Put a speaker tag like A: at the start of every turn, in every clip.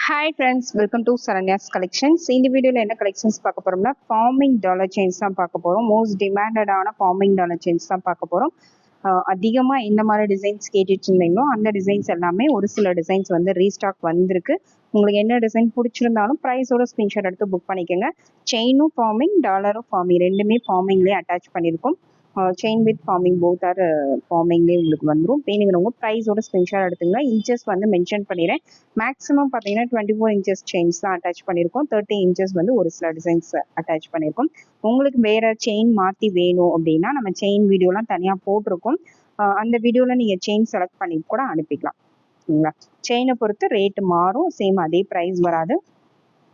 A: Hi friends, welcome to Saranya's Collections. இந்த வீடியோல என்ன கலெக்ஷன்ஸ் பார்க்க போறோம்னா ஃபார்மிங் டாலர் செயின்ஸ் தான் பார்க்க போறோம். மோஸ்ட் டிமாண்டடான ஃபார்மிங் டாலர் செயின்ஸ் தான் பார்க்க போறோம். அதிகமா இந்த மாதிரி டிசைன்ஸ் கேட்டுட்டு இருந்தீங்களோ அந்த டிசைன்ஸ் எல்லாமே ஒரு சில டிசைன்ஸ் வந்து ரீஸ்டாக் வந்திருக்கு. உங்களுக்கு என்ன டிசைன் பிடிச்சிருந்தாலும் ப்ரைஸோட ஸ்கிரீன்ஷாட் எடுத்து புக் பண்ணிக்கோங்க. செயினும் ஃபார்மிங், டாலரும் ஃபார்மிங் ரெண்டுமே ஃபார்மிங்லேயே அட்டாச் பண்ணியிருக்கோம். Chain with forming both are ஃபார்மிங்லேயே உங்களுக்கு வந்துடும். வேணுங்கிறவங்க ப்ரைஸோட ஸ்க்ரீன்ஷாட் எடுத்துங்க. இன்ச்சஸ் வந்து மென்ஷன் பண்ணிடுறேன். மேக்ஸிமம் பார்த்தீங்கன்னா 24 இன்ச்சஸ் செயின்ஸ் தான் அட்டாச் பண்ணியிருக்கோம். 30 இன்ச்சஸ் வந்து ஒரு சில டிசைன்ஸ் அட்டாச் பண்ணியிருக்கோம். உங்களுக்கு வேற செயின் மாற்றி வேணும் அப்படின்னா நம்ம செயின் வீடியோலாம் தனியாக போட்டிருக்கோம். அந்த வீடியோவில் நீங்கள் செயின் செலக்ட் பண்ணி கூட அனுப்பிக்கலாம். சரிங்களா? செயினை பொறுத்து ரேட்டு மாறும். சேம் அதே ப்ரைஸ் வராது.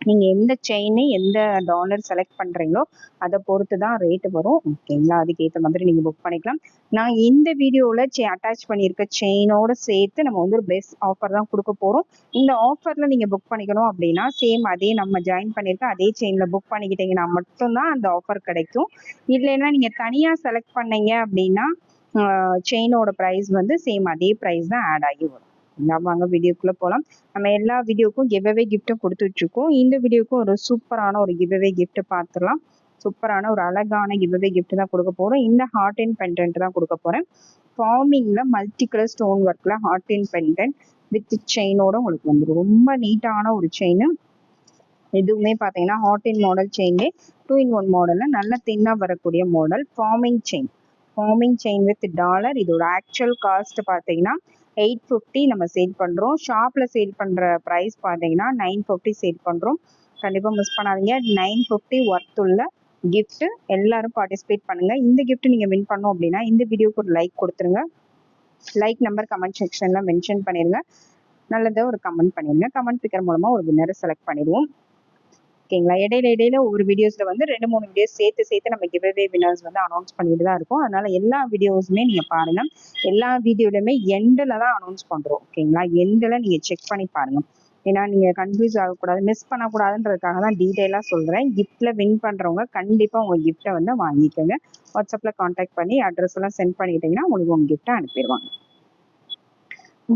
A: நீங்கள் எந்த செயினு எந்த டாலர் செலக்ட் பண்ணுறீங்களோ அதை பொறுத்து தான் ரேட்டு வரும். ஓகேங்களா? அதுக்கேற்ற மாதிரி நீங்கள் புக் பண்ணிக்கலாம். நான் இந்த வீடியோவில் அட்டாச் பண்ணியிருக்க செயினோடு சேர்த்து நம்ம வந்து ஒரு பெஸ்ட் ஆஃபர் தான் கொடுக்க போகிறோம். இந்த ஆஃபரில் நீங்கள் புக் பண்ணிக்கணும் அப்படின்னா சேம் அதே நம்ம ஜாயின் பண்ணியிருக்க அதே செயினில் புக் பண்ணிக்கிட்டீங்கன்னா மட்டும்தான் அந்த ஆஃபர் கிடைக்கும். இல்லைன்னா நீங்கள் தனியாக செலக்ட் பண்ணீங்க அப்படின்னா செயினோட ப்ரைஸ் வந்து சேம் அதே ப்ரைஸ் தான் ஆட் ஆகி வரும். வாங்க வீடியோக்குள்ள போகலாம். நம்ம எல்லா வீடியோக்கும் கிவ்அவே கிஃப்ட்டும் கொடுத்துட்டு இருக்கோம். இந்த வீடியோக்கும் ஒரு சூப்பரான ஒரு கிவ்அவே கிஃப்ட் பார்த்துடலாம். சூப்பரான ஒரு அழகான கிவ்அவே கிஃப்ட் தான் கொடுக்க போறோம். இந்த ஹார்ட் அண்ட் பெண்டன்ட் தான் கொடுக்க போறேன். ஃபார்மிங்ல மல்டி கலர் ஸ்டோன் ஒர்க்ல ஹார்ட் அண்ட் பெண்டன்ட் வித் செயினோட உங்களுக்கு வந்துடும். ரொம்ப நீட்டான ஒரு செயின். எதுவுமே பார்த்தீங்கன்னா ஹார்ட் அண்ட் மாடல் செயின்லே 2-in-1 மாடல்ல நல்ல தின்னா வரக்கூடிய model farming chain. Forming chain with dollar. இதோட ஆக்சுவல் காஸ்ட் பார்த்தீங்கன்னா 850 நம்ம சேல் பண்ணுறோம். ஷாப்பில் சேல் பண்ணுற ப்ரைஸ் பார்த்தீங்கன்னா 950 சேல் பண்ணுறோம். கண்டிப்பாக மிஸ் பண்ணாதீங்க. 950 ஒர்த் உள்ள கிஃப்ட். எல்லாரும் பார்ட்டிசிபேட் பண்ணுங்கள். இந்த கிஃப்ட் நீங்கள் வின் பண்ணோம் அப்படின்னா இந்த வீடியோக்கு ஒரு லைக் கொடுத்துருங்க. லைக் நம்பர் கமெண்ட் செக்ஷனில் மென்ஷன் பண்ணிடுங்க. நல்லதாக ஒரு கமெண்ட் பண்ணிடுங்க. கமெண்ட் பிக்கர் மூலமாக ஒரு வின்னரை செலக்ட் பண்ணிடுவோம். ஓகேங்களா? இடையில ஒரு வீடியோஸ்ல வந்து 2-3 வீடியோஸ் சேர்த்து நம்ம கிவ்அவே வினர்ஸ் வந்து அனௌன்ஸ் பண்ணிட்டு தான் இருக்கோம். அதனால எல்லா வீடியோஸுமே நீங்க பாருங்க. எல்லா வீடியோலையுமே எண்டில் தான் அனௌன்ஸ் பண்றோம். ஓகேங்களா? எண்டில் நீங்க செக் பண்ணி பாருங்க. ஏன்னா நீங்க கன்ஃபியூஸ் ஆகக்கூடாது, மிஸ் பண்ணக்கூடாதுன்றதுக்காக தான் டீட்டெயிலாக சொல்றேன். கிஃப்ட்ல வின் பண்றவங்க கண்டிப்பா உங்க கிஃப்ட்டை வந்து வாங்கிக்கோங்க. வாட்ஸ்அப்ல கான்டாக்ட் பண்ணி அட்ரஸ் எல்லாம் சென்ட் பண்ணிட்டீங்கன்னா உங்களுக்கு உங்க கிஃப்ட்டை அனுப்பிடுவாங்க.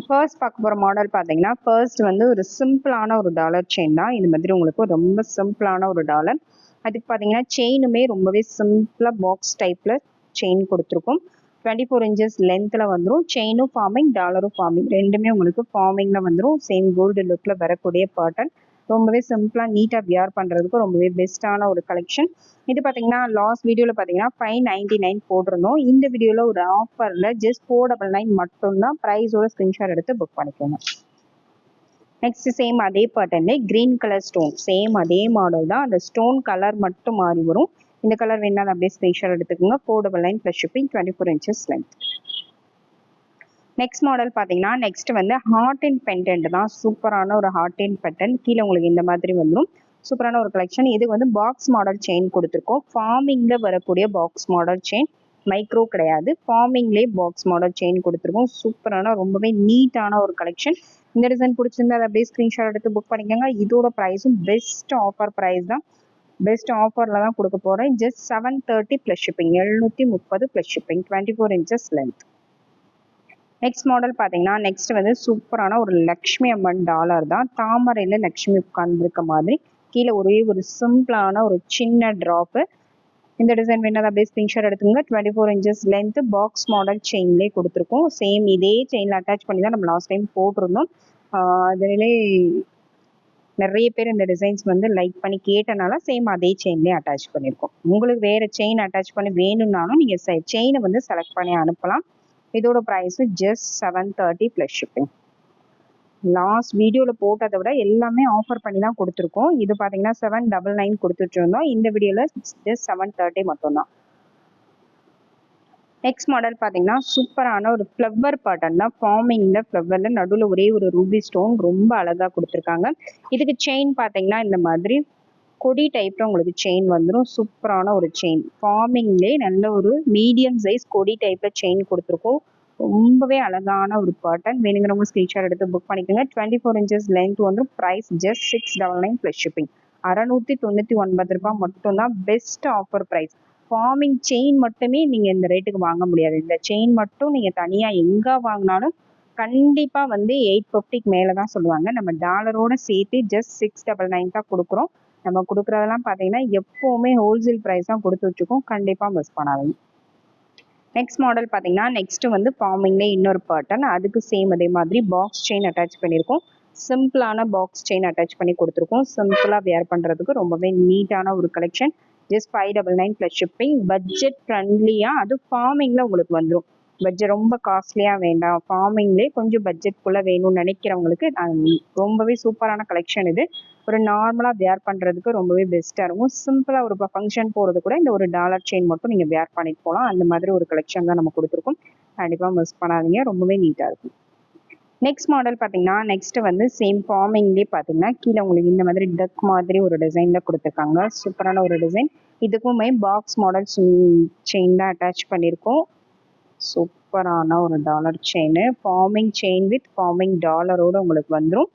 A: ஃபர்ஸ்ட் பார்க்க போகிற மாடல் பார்த்தீங்கன்னா ஃபர்ஸ்ட் வந்து ஒரு சிம்பிளான ஒரு டாலர் செயின் தான். இந்த மாதிரி உங்களுக்கு ரொம்ப சிம்பிளான ஒரு டாலர். அதுக்கு பார்த்தீங்கன்னா செயினுமே ரொம்பவே சிம்பிளாக பாக்ஸ் டைப்பில் செயின் கொடுத்துருக்கோம். 24 இன்ச்சஸ் லென்த்தில் வந்துடும். செயினும் ஃபார்மிங், டாலரும் ஃபார்மிங் ரெண்டுமே உங்களுக்கு ஃபார்மிங்கில் வந்துடும். சேம் கோல்டு லுக்கில் வரக்கூடிய பேட்டர்ன். ரொம்பவே சிம்பிளாக நீட்டாக வியர் பண்ணுறதுக்கு ரொம்பவே பெஸ்ட்டான ஒரு கலெக்ஷன். இது பார்த்தீங்கன்னா லாஸ்ட் வீடியோவில் பார்த்தீங்கன்னா 599 போட்டிருந்தோம். இந்த வீடியோவில் ஒரு ஆஃபரில் ஜஸ்ட் 499 மட்டும்தான். ப்ரைஸோட ஸ்க்ரீன்ஷாட் எடுத்து புக் பண்ணிக்கோங்க. நெக்ஸ்ட் சேம் அதே பேட்டர்ன்லே கிரீன் கலர் ஸ்டோன். சேம் அதே மாடல் தான். அந்த ஸ்டோன் கலர் மட்டும் மாறி வரும். இந்த கலர் வேணாலும் அப்படியே ஸ்க்ரீன்ஷாட் எடுத்துக்கோங்க. 499 plus shipping, 24 inches length. Next model பார்த்தீங்கன்னா நெக்ஸ்ட் வந்து ஹார்ட் அண்ட் பெண்டன்ட் தான். சூப்பரான ஒரு ஹார்ட் அண்ட் பெண்டன்ட். கீழே உங்களுக்கு இந்த மாதிரி வந்துடும். சூப்பரான ஒரு கலெக்ஷன். இது வந்து பாக்ஸ் மாடல் செயின் கொடுத்துருக்கோம். ஃபார்மிங்கில் வரக்கூடிய பாக்ஸ் மாடல் செயின், மைக்ரோ கிடையாது. ஃபார்மிங்லேயே பாக்ஸ் மாடல் செயின் கொடுத்துருக்கோம். சூப்பரான ரொம்பவே நீட்டான ஒரு கலெக்ஷன். இந்த டிசைன் பிடிச்சிருந்தா அதை அப்படியே ஸ்க்ரீன்ஷாட் எடுத்து புக் பண்ணிக்கோங்க. இதோட ப்ரைஸும் பெஸ்ட் ஆஃபர் ப்ரைஸ் தான். பெஸ்ட் ஆஃபரில் தான் கொடுக்க போகிறேன். Just 730 plus shipping, 730 plus shipping, 24 inches length. Next model பார்த்தீங்கன்னா நெக்ஸ்ட் வந்து சூப்பரான ஒரு லக்ஷ்மி அம்மன் டாலர் தான். தாமரையில் லக்ஷ்மி உட்கார்ந்துருக்க மாதிரி கீழே ஒரே ஒரு சிம்பிளான ஒரு சின்ன ட்ராப்பு. இந்த டிசைன் வேணாலும் அப்படியே ஸ்க்ரீன்ஷாட் எடுத்துங்க. 24 இன்ச்சஸ் லென்த் பாக்ஸ் மாடல் செயின்லேயே கொடுத்துருக்கோம். சேம் இதே செயினில் அட்டாச் பண்ணி தான் நம்ம லாஸ்ட் டைம் போட்டிருந்தோம். அதிலே நிறைய பேர் இந்த டிசைன்ஸ் வந்து லைக் பண்ணி கேட்டனால சேம் அதே செயின்லேயே அட்டாச் பண்ணியிருக்கோம். உங்களுக்கு வேறு செயின் அட்டாச் பண்ணி வேணும்னாலும் நீங்கள் செயினை வந்து செலக்ட் பண்ணி அனுப்பலாம். இதோட price just 730 plus shipping. Last வீடியோவில் போட்டதை விட எல்லாமே ஆஃபர் பண்ணி தான் கொடுத்துருக்கோம். இது பார்த்தீங்கன்னா 799 கொடுத்துட்டு இருந்தோம். இந்த வீடியோவில் ஜஸ்ட் 730 மட்டும்தான். நெக்ஸ்ட் மாடல் பார்த்தீங்கன்னா சூப்பரான ஒரு ஃப்ளவர் பேட்டர்ன் தான். ஃபார்மிங்கில் ஃப்ளவரில் நடுவில் ஒரே ஒரு ரூபி ஸ்டோன் ரொம்ப அழகாக கொடுத்துருக்காங்க. இதுக்கு செயின் பார்த்தீங்கன்னா இந்த மாதிரி கொடி டைப்ல உங்களுக்கு செயின் வந்துடும். சூப்பரான ஒரு செயின். ஃபார்மிங்லேயே நல்ல ஒரு மீடியம் சைஸ் கொடி டைப்ல செயின் கொடுத்துருக்கோம். ரொம்பவே அழகான ஒரு பேட்டர்ன். வேணுங்கிறவங்க ஸ்க்ரீன்ஷாட் எடுத்து புக் பண்ணிக்கோங்க. 24 இன்ச்சஸ் லென்த் வந்து ப்ரைஸ் ஜஸ்ட் 699 ப்ளஸ் ஷிப்பிங், 699 ரூபாய் மட்டும்தான். Best offer price. Forming chain மட்டுமே நீங்கள் இந்த ரேட்டுக்கு வாங்க முடியாது. இந்த செயின் மட்டும் நீங்கள் தனியாக எங்கே வாங்கினாலும் கண்டிப்பா வந்து 850க்கு மேல தான் சொல்லுவாங்க. நம்ம டாலரோட சேர்த்து ஜஸ்ட் 699 தான் குடுக்குறோம். நம்ம குடுக்குறதெல்லாம் பார்த்தீங்கன்னா, எப்பவுமே ஹோல்சேல் பிரைஸ் தான் குடுத்து வச்சிருக்கோம். கண்டிப்பா மிஸ் பண்ணாதீங்க. நெக்ஸ்ட் மாடல் பார்த்தீங்கன்னா, நெக்ஸ்ட் வந்து ஃபார்மிங்லேயே இன்னொரு பேட்டர்ன். அதுக்கு சேம் அதே மாதிரி பாக்ஸ் செயின் அட்டாச் பண்ணியிருக்கோம். சிம்பிளான பாக்ஸ் செயின் அட்டாச் பண்ணி கொடுத்துருக்கோம். சிம்பிளாக வியர் பண்ணுறதுக்கு ரொம்பவே நீட்டான ஒரு collection. Just 599 plus shipping. Budget ஃப்ரெண்ட்லியாக அது ஃபார்மிங்கில் உங்களுக்கு வந்துடும். பட்ஜெட் ரொம்ப காஸ்ட்லியாக வேண்டாம், ஃபார்மிங்லேயே கொஞ்சம் பட்ஜெட்குள்ளே வேணும்னு நினைக்கிறவங்களுக்கு ரொம்பவே சூப்பரான கலெக்ஷன் இது. ஒரு நார்மலாக வியர் பண்ணுறதுக்கு ரொம்பவே பெஸ்ட்டாக இருக்கும். சிம்பிளாக ஒரு ஃபங்க்ஷன் போகிறது கூட இந்த ஒரு டாலர் செயின் மட்டும் நீங்கள் வியர் பண்ணிட்டு போகலாம். அந்த மாதிரி ஒரு கலெக்ஷன் தான் நம்ம கொடுத்துருக்கோம். கண்டிப்பாக மிஸ் பண்ணாதீங்க, ரொம்பவே நீட்டாக இருக்கும். நெக்ஸ்ட் மாடல் பார்த்தீங்கன்னா, நெக்ஸ்ட் வந்து சேம் ஃபார்மிங்லேயே பார்த்தீங்கன்னா, கீழே உங்களுக்கு இந்த மாதிரி டக் மாதிரி ஒரு டிசைனில் கொடுத்துருக்காங்க. சூப்பரான ஒரு டிசைன். இதுக்குமே பாக்ஸ் மாடல் செயின் தான் அட்டாச் பண்ணியிருக்கோம். சூப்பரான ஒரு dollar chain. Forming chain with forming டாலரோடு உங்களுக்கு வந்துடும்.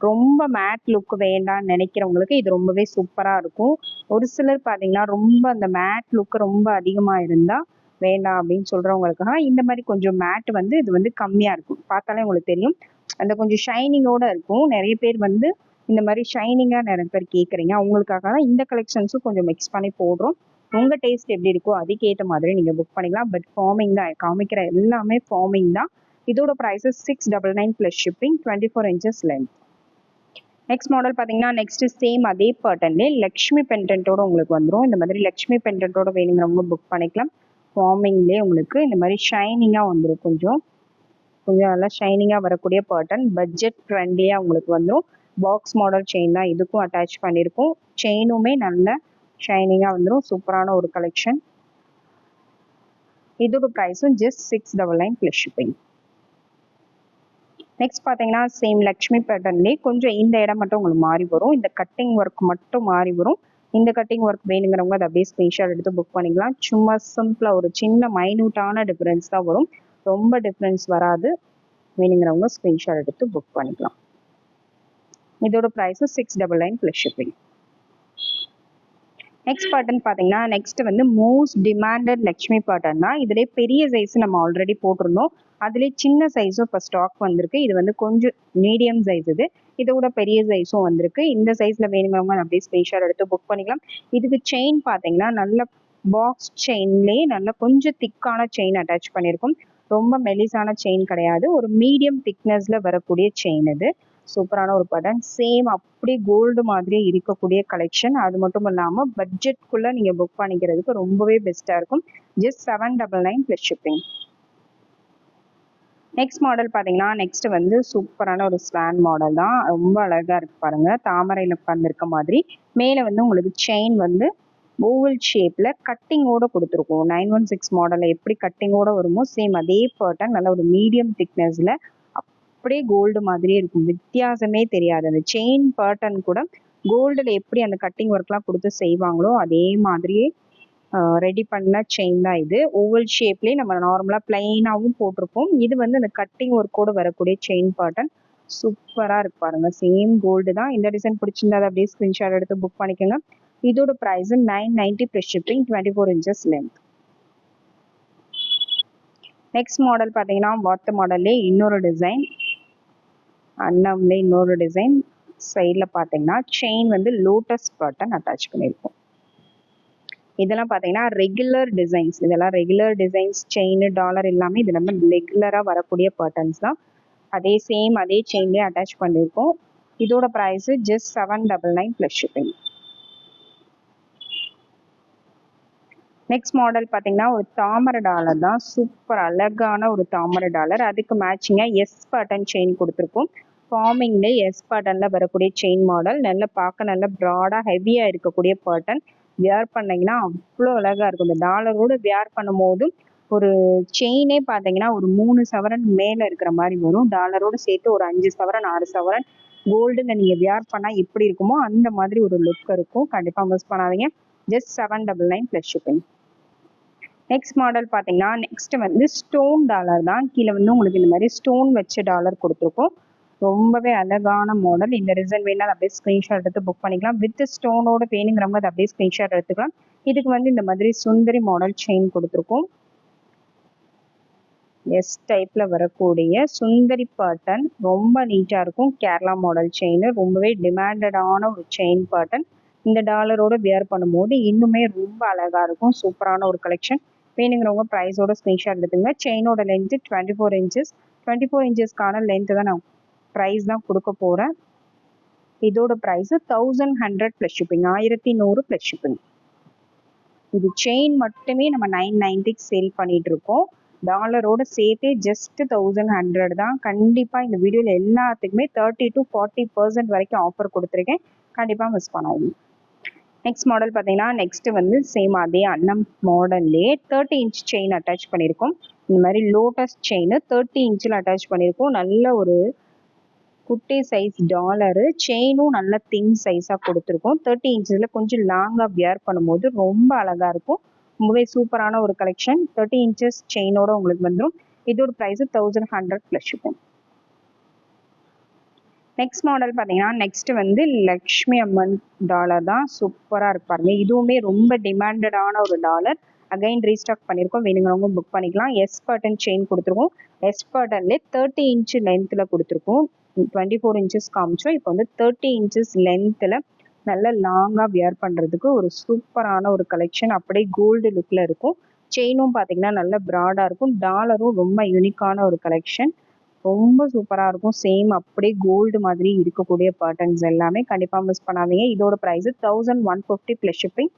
A: ரொம்ப மேட் லுக் வேண்டாம்னு நினைக்கிறவங்களுக்கு இது ரொம்பவே சூப்பராக இருக்கும். ஒரு சிலர் பார்த்தீங்கன்னா, ரொம்ப அந்த மேட் லுக் ரொம்ப அதிகமாக இருந்தால் வேண்டாம் அப்படின்னு சொல்கிறவங்களுக்காக இந்த மாதிரி கொஞ்சம் மேட் வந்து இது வந்து கம்மியாக இருக்கும். பார்த்தாலே உங்களுக்கு தெரியும், அந்த கொஞ்சம் ஷைனிங்கோட இருக்கும். நிறைய பேர் வந்து இந்த மாதிரி ஷைனிங்காக நிறைய பேர் கேட்குறீங்க. அவங்களுக்காக தான் இந்த கலெக்ஷன்ஸும் கொஞ்சம் மிக்ஸ் பண்ணி போடுறோம். உங்கள் டேஸ்ட் எப்படி இருக்கோ அதுக்கேற்ற மாதிரி நீங்கள் புக் பண்ணிக்கலாம். பட் ஃபார்மிங் தான் காமிக்கிற எல்லாமே ஃபார்மிங் தான். இதோட prices 699 plus shipping, 24 inches length. Next model பார்த்தீங்கன்னா, நெக்ஸ்ட் சேம் அதே பேட்டர்ன்லேயே லக்ஷ்மி பெண்டன்ட்டோட உங்களுக்கு வந்துடும். இந்த மாதிரி லக்ஷ்மி பெண்டன்ட்டோட வேணுங்கிறவங்க புக் பண்ணிக்கலாம். ஃபார்மிங்லேயே உங்களுக்கு இந்த மாதிரி ஷைனிங்காக வந்துடும். கொஞ்சம் நல்லா ஷைனிங்காக வரக்கூடிய பேட்டர்ன். பட்ஜெட் ஃப்ரெண்ட்லியாக உங்களுக்கு வந்துடும். பாக்ஸ் மாடல் செயின் தான் இதுக்கும் அட்டாச் பண்ணியிருக்கோம். செயினுமே நல்ல ஷைனிங்காக வந்துடும். சூப்பரான ஒரு கலெக்ஷன். இதோட ப்ரைஸும் ஜஸ்ட் 699 ப்ளஸ் ஷிப்பிங். நெக்ஸ்ட் பார்த்தீங்கன்னா, சேம் லக்ஷ்மி பேட்டர்ன்லேயே கொஞ்சம் இந்த இடம் மட்டும் உங்களுக்கு மாறி வரும். இந்த கட்டிங் ஒர்க் மட்டும் மாறி வரும். இந்த கட்டிங் ஒர்க் வேணுங்கிறவங்க அதை அப்படியே ஸ்க்ரீன்ஷாட் எடுத்து புக் பண்ணிக்கலாம். சும்மா சிம்பிளாக ஒரு சின்ன மைன்யூட்டான டிஃப்ரென்ஸ் தான் வரும். ரொம்ப டிஃப்ரென்ஸ் வராது. வேணுங்கிறவங்க ஸ்க்ரீன்ஷாட் எடுத்து புக் பண்ணிக்கலாம். இதோட price 699 plus shipping. Next pattern பார்த்தீங்கன்னா, நெக்ஸ்ட் வந்து மோஸ்ட் டிமாண்டட் லக்ஷ்மி பேட்டர்ன் தான். இதிலே பெரிய சைஸ் நம்ம ஆல்ரெடி போட்டிருந்தோம். அதுலேயே சின்ன சைஸும் இப்போ ஸ்டாக் வந்திருக்கு. இது வந்து கொஞ்சம் மீடியம் சைஸ் இது. இதோட பெரிய சைஸும் வந்திருக்கு. இந்த சைஸில் வேணுங்கிறவங்க அப்படியே ஸ்பெஷல் எடுத்து புக் பண்ணிக்கலாம். இதுக்கு செயின் பார்த்தீங்கன்னா, நல்ல பாக்ஸ் செயின்லேயே நல்ல கொஞ்சம் திக்கான செயின் அட்டாச் பண்ணியிருக்கும். ரொம்ப மெலிசான செயின் கிடையாது. ஒரு மீடியம் திக்னஸில் வரக்கூடிய செயின் இது. சூப்பரான ஒரு பேட்டர்ன். சேம் அப்படியே கோல்டு மாதிரியே இருக்கக்கூடிய கலெக்ஷன். அது மட்டும் இல்லாமல் பட்ஜெட்குள்ளே நீங்கள் புக் பண்ணிக்கிறதுக்கு ரொம்பவே பெஸ்ட்டாக இருக்கும். Just 799 plus shipping. Next model பார்த்தீங்கன்னா, நெக்ஸ்ட் வந்து சூப்பரான ஒரு ஸ்வான் மாடல் தான். ரொம்ப அழகாக இருக்கு பாருங்க. தாமரையில் உட்கார்ந்துருக்க மாதிரி. மேலே வந்து உங்களுக்கு செயின் வந்து ஓவல் ஷேப்பில் கட்டிங்கோட கொடுத்துருக்கோம். 916 மாடலில் எப்படி கட்டிங்கோட வருமோ சேம் அதே பேட்டர்ன். நல்ல ஒரு மீடியம் திக்னஸில் அப்படியே கோல்டு மாதிரியே இருக்கும். வித்தியாசமே தெரியாது. அந்த செயின் பேட்டர்ன் கூட கோல்டில் எப்படி அந்த கட்டிங் ஒர்க்லாம் கொடுத்து செய்வாங்களோ அதே மாதிரியே ரெடி பண்ண செயின் தான் இது. ஓவல் ஷேப்லேயே நம்ம நார்மலாக பிளைனாகவும் போட்டிருப்போம். இது வந்து அந்த கட்டிங் ஒர்க்கோடு வரக்கூடிய செயின் பேட்டர்ன். சூப்பராக இருக்கு பாருங்க. சேம் கோல்டு தான். இந்த டிசைன் பிடிச்சிருந்தா அப்படியே ஸ்க்ரீன்ஷாட் எடுத்து புக் பண்ணிக்கோங்க. இதோட price 990 plus shipping, 24 inches length. Next model பார்த்தீங்கன்னா, வாட்டர் மாடல்லே இன்னொரு டிசைன். அன்னம்ல இன்னொரு டிசைன். சைடில் பார்த்தீங்கன்னா செயின் வந்து லோட்டஸ் பேட்டர்ன் அட்டாச் பண்ணியிருக்கோம். இதெல்லாம் பார்த்தீங்கன்னா ரெகுலர் டிசைன்ஸ். இதெல்லாம் ரெகுலர் டிசைன்ஸ். செயின் டாலர் எல்லாமே இது நம்ம ரெகுலராக வரக்கூடிய பேட்டர்ன்ஸ் தான். அதே சேம் அதே செயின்லேயே அட்டாச் பண்ணியிருக்கோம். இதோட price just 799 plus shipping. Next model பார்த்தீங்கன்னா, ஒரு தாமரை டாலர் தான். சூப்பர் அழகான ஒரு தாமரை டாலர். அதுக்கு மேட்சிங்காக எஸ் பேட்டர்ன் செயின் கொடுத்துருக்கோம். ஃபார்மிங்ல எஸ் பேட்டர்னில் வரக்கூடிய செயின் மாடல். நல்ல பார்க்க நல்ல ப்ராடாக ஹெவியாக இருக்கக்கூடிய பேட்டர்ன். வியர் பண்ணிங்கன்னா அவ்வளோ அழகாக இருக்கும். இந்த டாலரோடு வியர் பண்ணும் போதும் ஒரு செயினே பார்த்தீங்கன்னா ஒரு 3 சவரன் மேலே இருக்கிற மாதிரி வரும். டாலரோடு சேர்த்து ஒரு 5 சவரன் 6 சவரன் கோல்டில் நீங்கள் வியர் பண்ணால் எப்படி இருக்குமோ அந்த மாதிரி ஒரு லுக் இருக்கும். கண்டிப்பாக மிஸ் பண்ணாதீங்க. Just 799 plus shipping. Next model பார்த்தீங்கன்னா, நெக்ஸ்ட் வந்து ஸ்டோன் டாலர் தான். கீழே வந்து உங்களுக்கு இந்த மாதிரி ஸ்டோன் வச்ச டாலர் கொடுத்துருக்கோம். ரொம்பவே அழகான மாடல். இந்த டிசைன் வேணாலும் அப்படியே ஸ்க்ரீன்ஷாட் எடுத்து புக் பண்ணிக்கலாம். வித் ஸ்டோனோட வேணுங்கிறவங்க அதை அப்படியே ஸ்க்ரீன்ஷாட் எடுத்துக்கலாம். இதுக்கு வந்து இந்த மாதிரி சுந்தரி மாடல் செயின் கொடுத்துருக்கோம். எஸ் டைப்ல வரக்கூடிய சுந்தரி பேட்டர்ன் ரொம்ப நீட்டா இருக்கும். கேரளா மாடல் செயின் ரொம்பவே டிமாண்டடான ஒரு செயின் பேட்டர்ன். இந்த டாலரோட வியர் பண்ணும்போது இன்னுமே ரொம்ப அழகா இருக்கும். சூப்பரான ஒரு கலெக்ஷன். வேணுங்கிறவங்க ப்ரைஸோட ஸ்க்ரீன்ஷாட் எடுத்துங்க. செயினோட லென்த் 24 இன்ச்சஸ். 24 இன்ச்சஸ்க்கான லென்த் தான் நான் ப்ரைஸ் தான் கொடுக்க போறேன். இதோட price 1100 plus shipping. 1100 plus shipping. இது செயின் மட்டுமே நம்ம 990 சேல் பண்ணிட்டு இருக்கோம். டாலரோட சேர்த்தே ஜஸ்ட் 1100 தான். கண்டிப்பா இந்த வீடியோல எல்லாத்துக்குமே 30 to 40% வரைக்கும் ஆஃபர் கொடுத்துருக்கேன். கண்டிப்பா மிஸ் பண்ணாதீங்க. நெக்ஸ்ட் மாடல் பார்த்தீங்கன்னா நெக்ஸ்ட் வந்து சேம் அதே அன்னம் மாடல்லே 30 இன்ச் செயின் அட்டாச் பண்ணியிருக்கோம். இந்த மாதிரி லோட்டஸ் செயின் 30 இன்ச்சில் அட்டாச் பண்ணியிருக்கோம். நல்ல ஒரு குட்டி சைஸ் டாலரு. செயினும் நல்ல தின் சைஸாக கொடுத்துருக்கோம். 30 இன்ச்சில் கொஞ்சம் லாங்காக வியர் பண்ணும்போது ரொம்ப அழகாக இருக்கும். ரொம்பவே சூப்பரான ஒரு கலெக்ஷன். 30 இன்ச்சஸ் செயினோட உங்களுக்கு வந்துடும். இதோட ப்ரைஸ் 1100 ப்ளஸ் இருக்கும். நெக்ஸ்ட் மாடல் பார்த்தீங்கன்னா நெக்ஸ்ட் வந்து லக்ஷ்மி அம்மன் டாலர் தான். சூப்பராக இருப்பாருங்க. இதுவுமே ரொம்ப டிமாண்டடான ஒரு டாலர். அகைன் ரீஸ்டாக் பண்ணியிருக்கோம். வேணுங்கிறவங்க புக் பண்ணிக்கலாம். எஸ் பட்டன் செயின் கொடுத்துருக்கோம். எஸ் பட்டன்லேயே 30 இன்ச்சு லென்த்தில் கொடுத்துருக்கோம். 24 இன்ச்சஸ் காமிச்சோம். இப்போ வந்து 30 இன்ச்சஸ் லென்த்தில் நல்ல லாங்காக வியர் பண்ணுறதுக்கு ஒரு சூப்பரான ஒரு கலெக்ஷன். அப்படியே கோல்டு லுக்கில் இருக்கும். செயினும் பார்த்தீங்கன்னா நல்ல ப்ராடாக இருக்கும். டாலரும் ரொம்ப யூனிக்கான ஒரு கலெக்ஷன். ரொம்ப சூப்பராக இருக்கும். சேம் அப்படியே கோல்டு மாதிரி இருக்கக்கூடிய பேட்டர்ன்ஸ் எல்லாமே கண்டிப்பாக மிஸ் பண்ணாதீங்க. இதோட price 1150 plus shipping.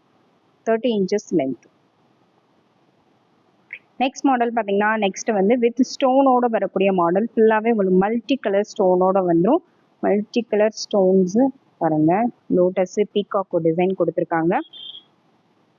A: 30 inches length. Next model பார்த்தீங்கன்னா நெக்ஸ்ட் வந்து வித் ஸ்டோனோட வரக்கூடிய மாடல். ஃபுல்லாகவே உங்களுக்கு மல்டி கலர் ஸ்டோனோட வந்துடும். மல்டி கலர் ஸ்டோன்ஸு பாருங்க. லோட்டஸு பீகாக்கோ டிசைன் கொடுத்துருக்காங்க.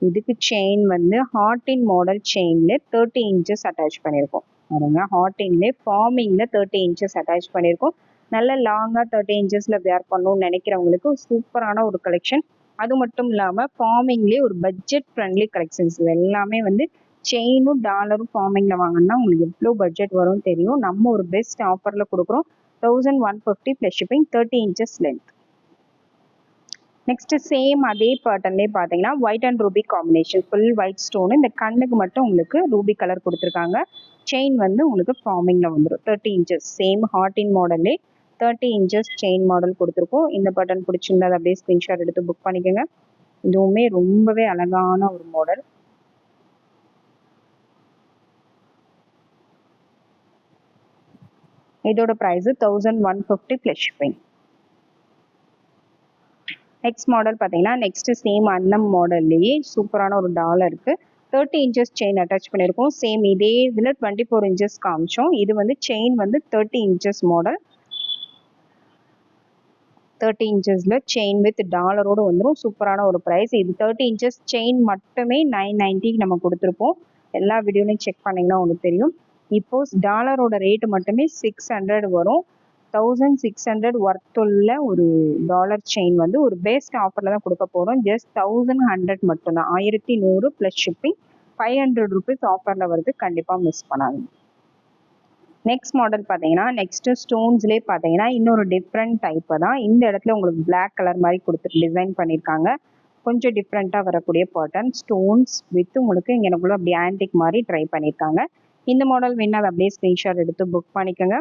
A: இதுக்கு செயின் வந்து ஹார்டின் மாடல் செயின்ல 30 இன்ச்சஸ் அட்டாச் பண்ணியிருக்கோம். பாருங்க ஹார்டின்ல ஃபார்மிங்ல 30 இன்ச்சஸ் அட்டாச் பண்ணியிருக்கோம். நல்ல லாங்காக 30 இன்ச்சஸ்ல வேர் பண்ணணும்னு நினைக்கிறவங்களுக்கு சூப்பரான ஒரு கலெக்ஷன். அது மட்டும் இல்லாமல் ஃபார்மிங்லேயே ஒரு பட்ஜெட் ஃப்ரெண்ட்லி கலெக்ஷன்ஸ். இது எல்லாமே வந்து செயினும் டாலரும் ஃபார்மிங்ல வாங்கினா உங்களுக்கு எவ்வளோ பட்ஜெட் வரும்னு தெரியும். நம்ம ஒரு பெஸ்ட் ஆஃபரில் கொடுக்குறோம். 1150 plus shipping. 30 inches length. Next same அதே பேட்டர்ன்லேயே பார்த்தீங்கன்னா white and Ruby combination. Full white stone. இந்த கண்ணுக்கு மட்டும் உங்களுக்கு ரூபி கலர் கொடுத்துருக்காங்க. செயின் வந்து உங்களுக்கு ஃபார்மிங்கில் வந்துடும். 30 இன்ச்சஸ் சேம் ஹார்டின் மாடல்லே 30 இன்ச்சஸ் செயின் மாடல் கொடுத்துருக்கோம். இந்த பட்டன் பிடிச்சிருந்தா அதை அப்படியே ஸ்க்ரீன்ஷாட் எடுத்து புக் பண்ணிக்கோங்க. இதுவுமே ரொம்பவே அழகான ஒரு மாடல். இதோட price 1150 plus shipping. Next model பார்த்தீங்கன்னா நெக்ஸ்ட் சேம் அன்னம் மாடல்லையே சூப்பரான ஒரு டாலருக்கு 30 இன்ச்சஸ் செயின் அட்டாச் பண்ணியிருக்கோம். சேம் இதே இதில் 24 இன்ச்சஸ் காமிச்சோம். இது வந்து செயின் வந்து 30 இன்ச்சஸ் மாடல். 30 இன்ச்சஸில் செயின் வித் டாலரோடு வந்துடும். சூப்பரான ஒரு ப்ரைஸ். இது 30 இன்ச்சஸ் செயின் மட்டுமே 990 நம்ம கொடுத்துருப்போம். எல்லா வீடியோலையும் செக் பண்ணிங்கன்னா உங்களுக்கு தெரியும். இப்போது டாலரோட ரேட்டு மட்டுமே 600 வரும். 1600 ஒர்த் உள்ள ஒரு டாலர் செயின் வந்து ஒரு பெஸ்ட் ஆஃபரில் தான் கொடுக்க போகிறோம். ஜஸ்ட் 1100 மட்டும்தான். 1100 ப்ளஸ் ஷிப்பிங். 500 ருபீஸ் ஆஃபரில் வருது. கண்டிப்பாக மிஸ் பண்ணாதீங்க. நெக்ஸ்ட் மாடல் பார்த்தீங்கன்னா நெக்ஸ்ட் ஸ்டோன்ஸ்லேயே பார்த்தீங்கன்னா இன்னொரு டிஃப்ரெண்ட் டைப்பு தான். இந்த இடத்துல உங்களுக்கு பிளாக் கலர் மாதிரி கொடுத்து டிசைன் பண்ணியிருக்காங்க. கொஞ்சம் டிஃப்ரெண்ட்டாக வரக்கூடிய பேட்டர்ன். ஸ்டோன்ஸ் வித் உங்களுக்கு இங்கே எனக்குள்ள அப்படி ஆன்டிக் மாதிரி ட்ரை பண்ணியிருக்காங்க. இந்த மாடல் வேணா அதை அப்படியே ஸ்க்ரீன்ஷாட் எடுத்து புக் பண்ணிக்கோங்க.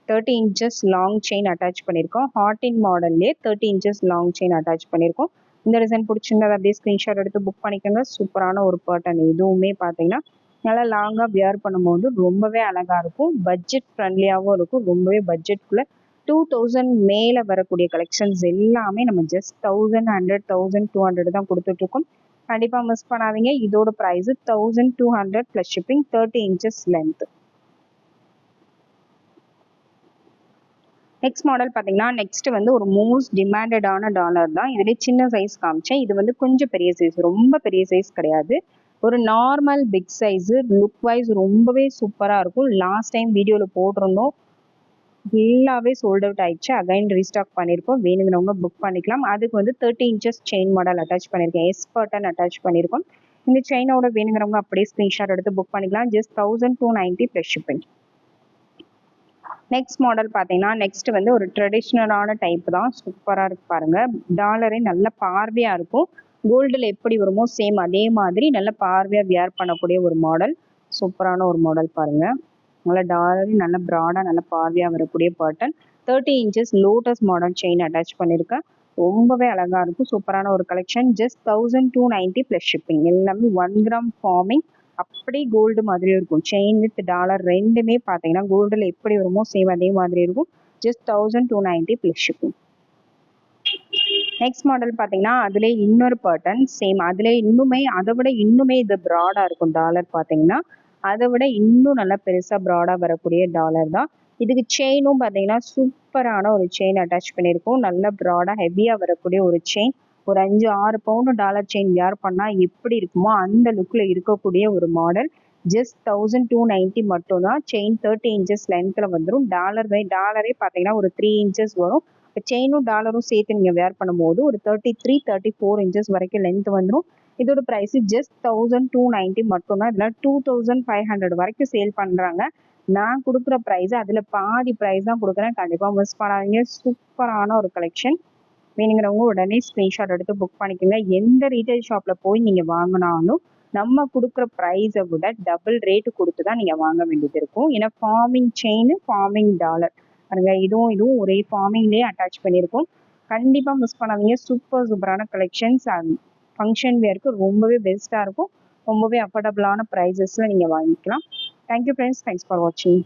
A: 30 இன்ச்சஸ் லாங் செயின் அட்டாச் பண்ணியிருக்கோம். ஹார்டின் மாடல்லே 30 இன்ச்சஸ் லாங் செயின் அட்டாச் பண்ணியிருக்கோம். இந்த டிசைன் பிடிச்சிருந்தா அப்படியே ஸ்க்ரீன்ஷாட் எடுத்து புக் பண்ணிக்கோங்க. சூப்பரான ஒரு பேட்டர்ன். இதுவுமே பார்த்தீங்கன்னா நல்லா லாங்காக வியர் பண்ணும்போது ரொம்பவே அழகாக இருக்கும். பட்ஜெட் ஃப்ரெண்ட்லியாகவும் இருக்கும். ரொம்பவே பட்ஜெட்குள்ளே 2000 மேலே வரக்கூடிய கலெக்ஷன்ஸ் எல்லாமே நம்ம ஜஸ்ட் 1100 1200 தான் கொடுத்துட்ருக்கோம். கண்டிப்பாக மிஸ் பண்ணாதீங்க. இதோட price 1200 plus shipping. 30 inches length. Next model பார்த்தீங்கன்னா நெக்ஸ்ட் வந்து ஒரு மோஸ்ட் டிமாண்டடான டாலர் தான். இதுலேயே சின்ன சைஸ் காமிச்சேன். இது வந்து கொஞ்சம் பெரிய சைஸ். ரொம்ப பெரிய சைஸ் கிடையாது. ஒரு normal big size. Look wise ரொம்பவே சூப்பராக இருக்கும். லாஸ்ட் டைம் வீடியோவில் போட்டிருந்தோம். ஃபுல்லாகவே சோல்ட் அவுட் ஆயிடுச்சு. அகைன் ரீஸ்டாக் பண்ணியிருக்கோம். வேணுங்கிறவங்க புக் பண்ணிக்கலாம். அதுக்கு வந்து 30 இன்ச்சஸ் செயின் மாடல் அட்டாச் பண்ணியிருக்கேன். எஸ் பட்டன் அட்டாச் பண்ணியிருக்கோம். இந்த செயினோட வேணுங்கிறவங்க அப்படியே ஸ்க்ரீன்ஷாட் எடுத்து புக் பண்ணிக்கலாம். Just 1290 plus shipping. Next model பார்த்தீங்கன்னா நெக்ஸ்ட் வந்து ஒரு ட்ரெடிஷ்னலான டைப் தான். சூப்பராக இருக்கு பாருங்க. டாலரே நல்ல பார்வையாக இருக்கும். கோல்டில் எப்படி வருமோ சேம் அதே மாதிரி நல்ல பார்வையாக வியர் பண்ணக்கூடிய ஒரு மாடல். சூப்பரான ஒரு மாடல் பாருங்க. நல்லா டாலரி நல்ல ப்ராடாக நல்ல பார்வையாக வரக்கூடிய pattern. 30 inches lotus model chain attach பண்ணியிருக்கேன். ரொம்பவே அழகாக இருக்கும். சூப்பரான ஒரு கலெக்ஷன். Just 1290 plus shipping. எல்லாமே 1 கிராம் ஃபார்மிங். அப்படியே கோல்டு மாதிரியும் இருக்கும். செயின் வித் டாலர் ரெண்டுமே பார்த்தீங்கன்னா கோல்டில் எப்படி வருமோ சேம் அதே மாதிரி இருக்கும். Just 1290 plus shipping. Next model பார்த்தீங்கன்னா அதிலே இன்னொரு பேட்டர்ன் சேம். அதிலே அதை விட இன்னுமே இது ப்ராடாக இருக்கும். டாலர் பார்த்தீங்கன்னா அதை விட இன்னும் நல்லா பெருசாக ப்ராடாக வரக்கூடிய டாலர் தான். இதுக்கு செயினும் பார்த்தீங்கன்னா சூப்பரான ஒரு செயின் அட்டாச் பண்ணியிருக்கோம். நல்ல ப்ராடாக ஹெவியாக வரக்கூடிய ஒரு செயின். ஒரு 5-6 பவுண்டு டாலர் செயின் வியர் பண்ணால் எப்படி இருக்குமோ அந்த லுக்கில் இருக்கக்கூடிய ஒரு மாடல். ஜஸ்ட் 1290 மட்டும் தான். செயின் 30 இன்ச்சஸ் லென்த்தில் வந்துடும். டாலரே பார்த்தீங்கன்னா ஒரு 3 இன்ச்சஸ் வரும். இப்போ செயினும் டாலரும் சேர்த்து நீங்கள் வேர் பண்ணும்போது ஒரு 33-34 இன்ச்சஸ் வரைக்கும் லென்த் வந்துடும். இதோட ப்ரைஸ் ஜஸ்ட் 1290 மட்டும்தான். இதில் 2500 வரைக்கும் சேல் பண்ணுறாங்க. நான் கொடுக்குற ப்ரைஸ் அதில் பாதி ப்ரைஸ் தான் கொடுக்குறேன். கண்டிப்பாக மிஸ் பண்ணாதீங்க. சூப்பரான ஒரு கலெக்ஷன். வேணுங்கிறவங்க உடனே ஸ்க்ரீன்ஷாட் எடுத்து புக் பண்ணிக்கோங்க. எந்த ரீட்டைல் ஷாப்பில் போய் நீங்கள் வாங்கினாலும் நம்ம கொடுக்குற ப்ரைஸை விட டபுள் ரேட்டு கொடுத்து தான் நீங்கள் வாங்க வேண்டியது இருக்கும். ஏன்னா ஃபார்மிங் செயின், ஃபார்மிங் டாலர் பாருங்க. இதுவும் ஒரே ஃபார்மிங்லேயே அட்டாச் பண்ணியிருக்கோம். கண்டிப்பாக மிஸ் பண்ணாதீங்க. சூப்பரான கலெக்ஷன்ஸ். ஃபங்க்ஷன் வேருக்கு ரொம்பவே பெஸ்ட்டாக இருக்கும். ரொம்பவே அஃபோர்டபுளான ப்ரைஸஸில் நீங்கள் வாங்கிக்கலாம். Thank you friends. தேங்க்ஸ் ஃபார் வாட்சிங்.